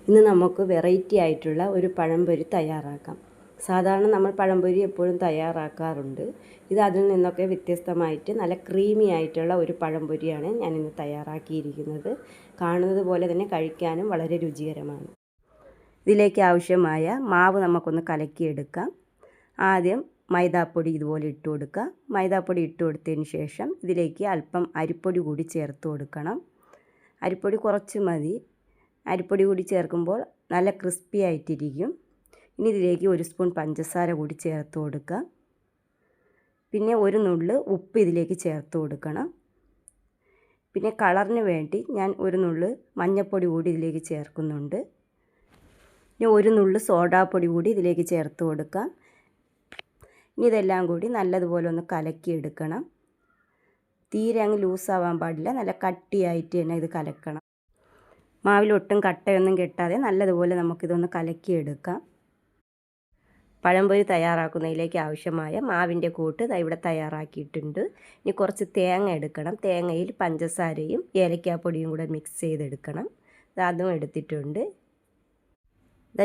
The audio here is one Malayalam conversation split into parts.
ഇന്ന് നമുക്ക് വെറൈറ്റി ആയിട്ടുള്ള ഒരു പഴംപൊരി തയ്യാറാക്കാം. സാധാരണ നമ്മൾ പഴംപൊരി എപ്പോഴും തയ്യാറാക്കാറുണ്ട്. ഇത് അതിൽ നിന്നൊക്കെ വ്യത്യസ്തമായിട്ട് നല്ല ക്രീമി ആയിട്ടുള്ള ഒരു പഴംപൊരിയാണ് ഞാനിന്ന് തയ്യാറാക്കിയിരിക്കുന്നത്. കാണുന്നത് പോലെ തന്നെ കഴിക്കാനും വളരെ രുചികരമാണ്. ഇതിലേക്ക് ആവശ്യമായ മാവ് നമുക്കൊന്ന് കലക്കിയെടുക്കാം. ആദ്യം മൈദാപ്പൊടി ഇതുപോലെ ഇട്ട് കൊടുക്കുക. മൈദാപ്പൊടി ഇട്ട് കൊടുത്തതിന് ശേഷം ഇതിലേക്ക് അല്പം അരിപ്പൊടി കൂടി ചേർത്ത് കൊടുക്കണം. അരിപ്പൊടി കുറച്ച് മതി. അരിപ്പൊടി കൂടി ചേർക്കുമ്പോൾ നല്ല ക്രിസ്പി ആയിട്ടിരിക്കും. ഇനി ഇതിലേക്ക് 1 സ്പൂൺ പഞ്ചസാര കൂടി ചേർത്ത് കൊടുക്കുക. പിന്നെ ഒരു നുള്ള് ഉപ്പ് ഇതിലേക്ക് ചേർത്ത് കൊടുക്കണം. പിന്നെ കളറിന് വേണ്ടി ഞാൻ ഒരു നുള്ള് മഞ്ഞൾപ്പൊടി കൂടി ഇതിലേക്ക് ചേർക്കുന്നുണ്ട്. ഇനി ഒരു നുള്ള് സോഡാപ്പൊടി കൂടി ഇതിലേക്ക് ചേർത്ത് കൊടുക്കാം. ഇനി ഇതെല്ലാം കൂടി നല്ലതുപോലെ ഒന്ന് കലക്കിയെടുക്കണം. തീരെ അങ്ങ് ലൂസാവാൻ പാടില്ല, നല്ല കട്ടിയായിട്ട് തന്നെ ഇത് കലക്കണം. മാവിലൊട്ടും കട്ടയൊന്നും കെട്ടാതെ നല്ലതുപോലെ നമുക്കിതൊന്ന് കലക്കിയെടുക്കാം. പഴംപൊരി തയ്യാറാക്കുന്നതിലേക്ക് ആവശ്യമായ മാവിൻ്റെ കൂട്ട് ഇവിടെ തയ്യാറാക്കിയിട്ടുണ്ട്. ഇനി കുറച്ച് തേങ്ങ എടുക്കണം. തേങ്ങയിൽ പഞ്ചസാരയും ഏലക്കാപ്പൊടിയും കൂടെ മിക്സ് ചെയ്തെടുക്കണം. അതും എടുത്തിട്ടുണ്ട്.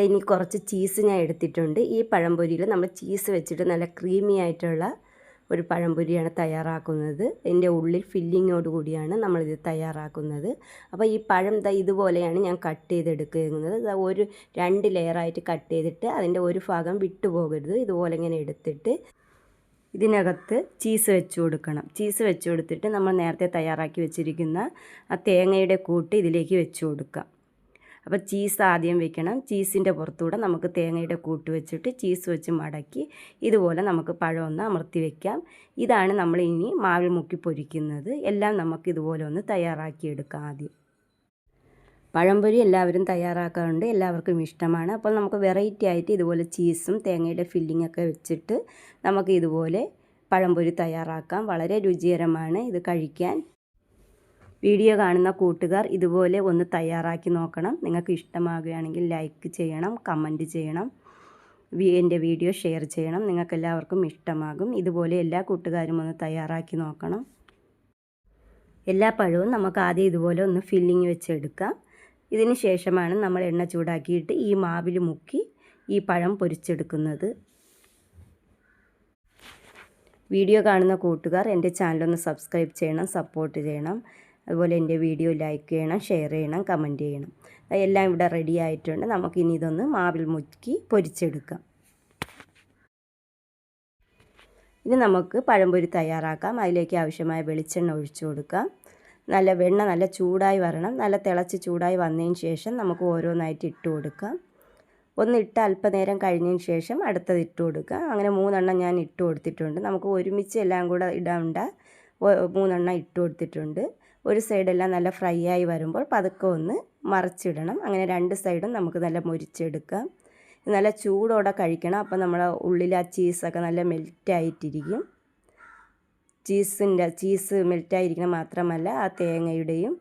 ഇനി കുറച്ച് ചീസ് ഞാൻ എടുത്തിട്ടുണ്ട്. ഈ പഴംപൊരിയിൽ നമ്മൾ ചീസ് വെച്ചിട്ട് നല്ല ക്രീമി ആയിട്ടുള്ള ഒരു പഴംപൊരിയാണ് തയ്യാറാക്കുന്നത്. ഇതിൻ്റെ ഉള്ളിൽ ഫില്ലിങ്ങോട് കൂടിയാണ് നമ്മളിത് തയ്യാറാക്കുന്നത്. അപ്പോൾ ഈ പഴം ഇതുപോലെയാണ് ഞാൻ കട്ട് ചെയ്തെടുക്കുന്നത്. ഒരു 2 ലെയറായിട്ട് കട്ട് ചെയ്തിട്ട് അതിൻ്റെ ഒരു ഭാഗം വിട്ടുപോകരുത്. ഇതുപോലെ ഇങ്ങനെ എടുത്തിട്ട് ഇതിനകത്ത് ചീസ് വെച്ച് കൊടുക്കണം. ചീസ് വെച്ച് കൊടുത്തിട്ട് നമ്മൾ നേരത്തെ തയ്യാറാക്കി വെച്ചിരിക്കുന്ന ആ തേങ്ങയുടെ കൂട്ട് ഇതിലേക്ക് വെച്ച് കൊടുക്കാം. അപ്പോൾ ചീസ് ആദ്യം വെക്കണം. ചീസിൻ്റെ പുറത്തൂടെ നമുക്ക് തേങ്ങയുടെ കൂട്ട് വെച്ചിട്ട് ചീസ് വെച്ച് മടക്കി ഇതുപോലെ നമുക്ക് പഴം ഒന്ന് അമർത്തി വയ്ക്കാം. ഇതാണ് നമ്മൾ ഇനി മാവിൽ മുക്കി പൊരിക്കുന്നത്. എല്ലാം നമുക്ക് ഇതുപോലെ ഒന്ന് തയ്യാറാക്കിയെടുക്കാം. ആദ്യം പഴംപൊരി എല്ലാവരും തയ്യാറാക്കാറുണ്ട്, എല്ലാവർക്കും ഇഷ്ടമാണ്. അപ്പോൾ നമുക്ക് വെറൈറ്റി ആയിട്ട് ഇതുപോലെ ചീസും തേങ്ങയുടെ ഫില്ലിങ്ങൊക്കെ വെച്ചിട്ട് നമുക്ക് ഇതുപോലെ പഴംപൊരി തയ്യാറാക്കാം. വളരെ രുചികരമാണ് ഇത് കഴിക്കാൻ. വീഡിയോ കാണുന്ന കൂട്ടുകാർ ഇതുപോലെ ഒന്ന് തയ്യാറാക്കി നോക്കണം. നിങ്ങൾക്ക് ഇഷ്ടമാകുകയാണെങ്കിൽ ലൈക്ക് ചെയ്യണം, കമൻറ്റ് ചെയ്യണം, എൻ്റെ വീഡിയോ ഷെയർ ചെയ്യണം. നിങ്ങൾക്കെല്ലാവർക്കും ഇഷ്ടമാകും. ഇതുപോലെ എല്ലാ കൂട്ടുകാരും ഒന്ന് തയ്യാറാക്കി നോക്കണം. എല്ലാ പഴവും നമുക്ക് ആദ്യം ഇതുപോലെ ഒന്ന് ഫില്ലിങ് വെച്ചെടുക്കാം. ഇതിന് ശേഷമാണ് നമ്മൾ എണ്ണ ചൂടാക്കിയിട്ട് ഈ മാവിൽ മുക്കി ഈ പഴം പൊരിച്ചെടുക്കുന്നത്. വീഡിയോ കാണുന്ന കൂട്ടുകാർ എൻ്റെ ചാനലൊന്ന് സബ്സ്ക്രൈബ് ചെയ്യണം, സപ്പോർട്ട് ചെയ്യണം. അതുപോലെ എൻ്റെ വീഡിയോ ലൈക്ക് ചെയ്യണം, ഷെയർ ചെയ്യണം, കമൻറ്റ് ചെയ്യണം. എല്ലാം ഇവിടെ റെഡി ആയിട്ടുണ്ട്. നമുക്കിനി ഇതൊന്ന് മാവിൽ മുക്കി പൊരിച്ചെടുക്കാം. ഇനി നമുക്ക് പഴംപൊരി തയ്യാറാക്കാം. അതിലേക്ക് ആവശ്യമായ വെളിച്ചെണ്ണ ഒഴിച്ചു കൊടുക്കാം. വെണ്ണ നല്ല ചൂടായി വരണം. നല്ല തിളച്ച് ചൂടായി വന്നതിന് ശേഷം നമുക്ക് ഓരോന്നായിട്ട് ഇട്ട് കൊടുക്കാം. ഒന്നിട്ട് അല്പനേരം കഴിഞ്ഞതിന് ശേഷം അടുത്തത് ഇട്ട് കൊടുക്കാം. അങ്ങനെ 3 എണ്ണം ഞാൻ ഇട്ട് കൊടുത്തിട്ടുണ്ട്. നമുക്ക് ഒരുമിച്ച് എല്ലാം കൂടെ ഇടാണ്ട 3 എണ്ണം ഇട്ട് കൊടുത്തിട്ടുണ്ട്. ഒരു സൈഡെല്ലാം നല്ല ഫ്രൈ ആയി വരുമ്പോൾ പതുക്കെ ഒന്ന് മറിച്ചിടണം. അങ്ങനെ 2 സൈഡും നമുക്ക് നല്ല മൊരിച്ചെടുക്കാം. നല്ല ചൂടോടെ കഴിക്കണം. അപ്പോൾ നമ്മുടെ ഉള്ളിൽ ആ ചീസൊക്കെ നല്ല മെൽറ്റായിട്ടിരിക്കും. ചീസ് മെൽറ്റായിരിക്കണം മാത്രമല്ല ആ തേങ്ങയുടെയും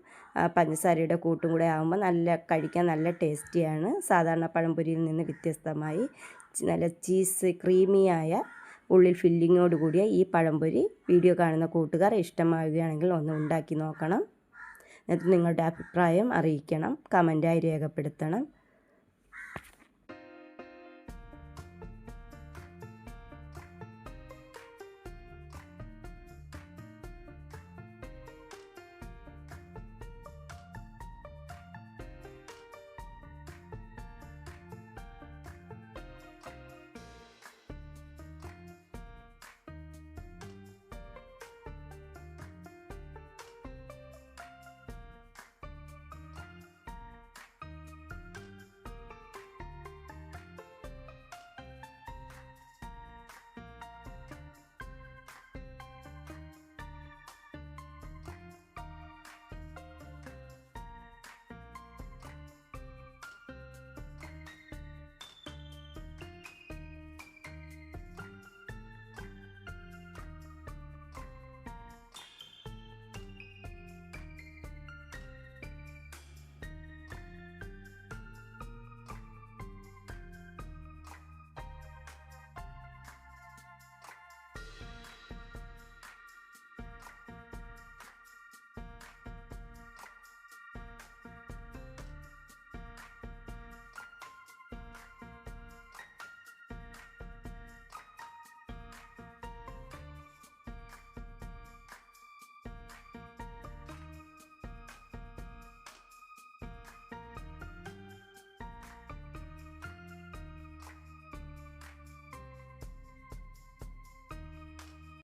പഞ്ചസാരയുടെ കൂട്ടും കൂടെ ആകുമ്പോൾ കഴിക്കാൻ നല്ല ടേസ്റ്റിയാണ്. സാധാരണ പഴംപൊരിയിൽ നിന്ന് വ്യത്യസ്തമായി നല്ല ചീസ് ക്രീമിയായ ഉള്ളിൽ ഫില്ലിങ്ങോട് കൂടിയ ഈ പഴംപൊരി വീഡിയോ കാണുന്ന കൂട്ടുകാർ ഇഷ്ടമാവുകയാണെങ്കിൽ ഒന്ന് ഉണ്ടാക്കി നോക്കണം. എന്നിട്ട് നിങ്ങളുടെ അഭിപ്രായം അറിയിക്കണം, കമൻറ്റായി രേഖപ്പെടുത്തണം.